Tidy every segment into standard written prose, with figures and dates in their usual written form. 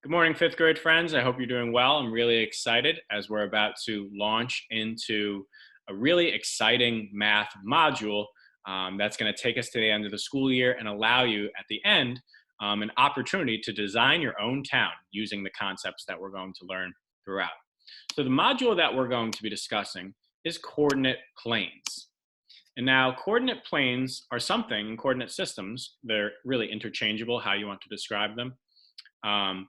Good morning, fifth grade friends. I hope you're doing well. I'm really excited as we're about to launch into a really exciting math module that's going to take us to the end of the school year and allow you at the end an opportunity to design your own town using the concepts that we're going to learn throughout. So, the module that we're going to be discussing is coordinate planes. And now, coordinate planes are something, coordinate systems, they're really interchangeable how you want to describe them. Um,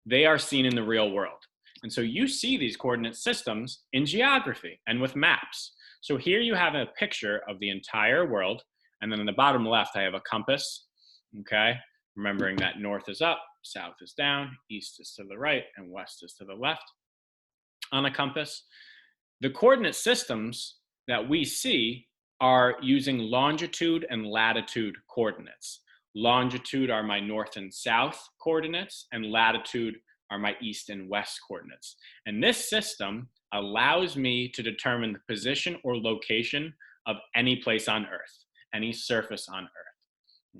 they are seen in the real world. And so you see these coordinate systems in geography and with maps. So here you have a picture of the entire world. And then in the bottom left, I have a compass. Okay. Remembering that north is up, south is down, east is to the right, and west is to the left on a compass. The coordinate systems that we see are using longitude and latitude coordinates. Longitude are my north and south coordinates, and latitude are my east and west coordinates. And this system allows me to determine the position or location of any place on Earth, any surface on Earth.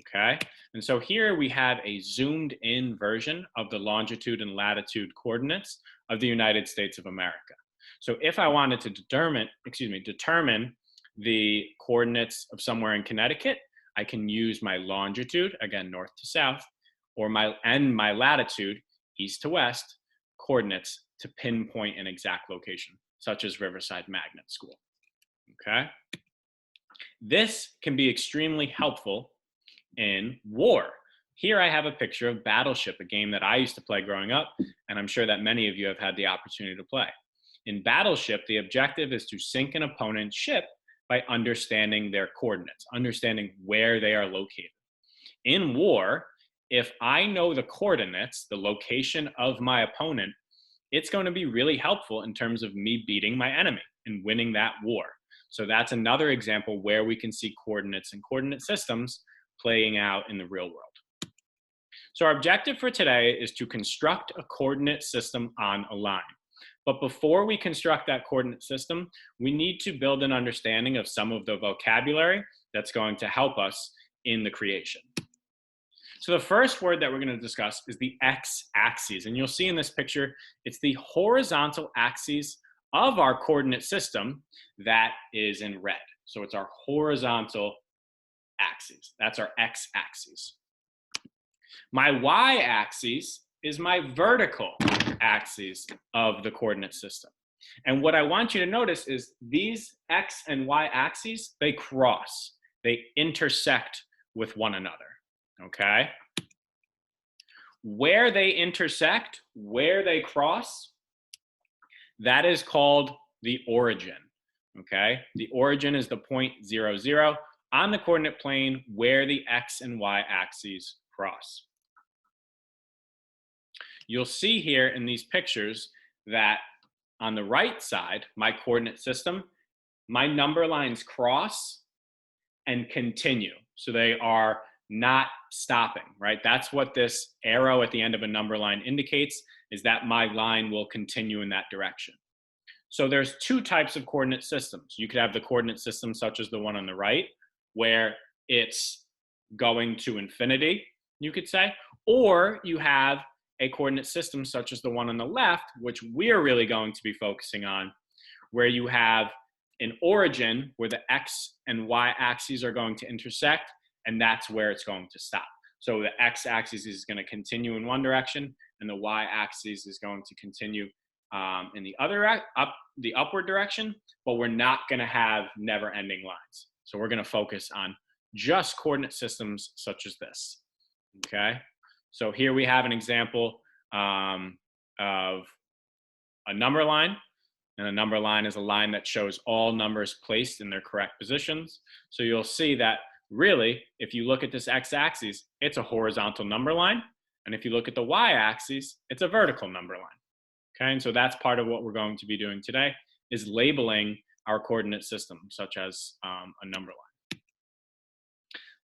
Okay, and so here we have a zoomed in version of the longitude and latitude coordinates of the United States of America. So if I wanted to determine the coordinates of somewhere in Connecticut, I can use my longitude, again, north to south, or my latitude, east to west, coordinates to pinpoint an exact location, such as Riverside Magnet School. Okay? This can be extremely helpful in war. Here I have a picture of Battleship, a game that I used to play growing up, and I'm sure that many of you have had the opportunity to play. In Battleship, the objective is to sink an opponent's ship by understanding their coordinates, understanding where they are located. In war, if I know the coordinates, the location of my opponent, it's going to be really helpful in terms of me beating my enemy and winning that war. So that's another example where we can see coordinates and coordinate systems playing out in the real world. So our objective for today is to construct a coordinate system on a line. But before we construct that coordinate system, we need to build an understanding of some of the vocabulary that's going to help us in the creation. So the first word that we're going to discuss is the x-axis. And you'll see in this picture, it's the horizontal axis of our coordinate system that is in red. So it's our horizontal axis. That's our x-axis. My y-axis is my vertical axes of the coordinate system. And what I want you to notice is these x and y axes, they cross, they intersect with one another, okay? Where they intersect, where they cross, that is called the origin, okay? The origin is the point 0, 0 on the coordinate plane where the x and y axes cross. You'll see here in these pictures that on the right side, my coordinate system, my number lines cross and continue. So they are not stopping, right? That's what this arrow at the end of a number line indicates, is that my line will continue in that direction. So there's two types of coordinate systems. You could have the coordinate system such as the one on the right, where it's going to infinity, you could say, or you have a coordinate system such as the one on the left, which we're really going to be focusing on, where you have an origin where the x and y axes are going to intersect, and that's where it's going to stop. So the x-axis is going to continue in one direction, and the y-axis is going to continue in the upward direction, but we're not going to have never-ending lines. So we're going to focus on just coordinate systems such as this, okay? So here we have an example of a number line. And a number line is a line that shows all numbers placed in their correct positions. So you'll see that really, if you look at this x-axis, it's a horizontal number line. And if you look at the y-axis, it's a vertical number line. Okay, and so that's part of what we're going to be doing today, is labeling our coordinate system, such as a number line.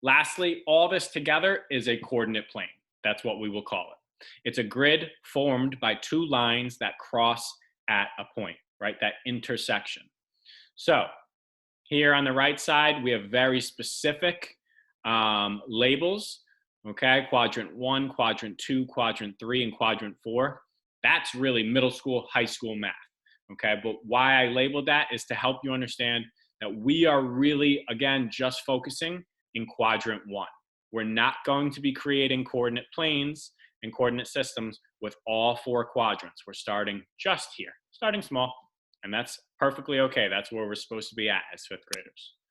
Lastly, all this together is a coordinate plane. That's what we will call it. It's a grid formed by two lines that cross at a point, right? That intersection. So here on the right side, we have very specific labels Okay, quadrant one, quadrant two, quadrant three, and quadrant four. That's really middle school, high school math. Okay, but why I labeled that is to help you understand that we are really, again, just focusing in quadrant one. We're not going to be creating coordinate planes and coordinate systems with all four quadrants. We're starting just here, starting small, and that's perfectly okay. That's where we're supposed to be at as fifth graders.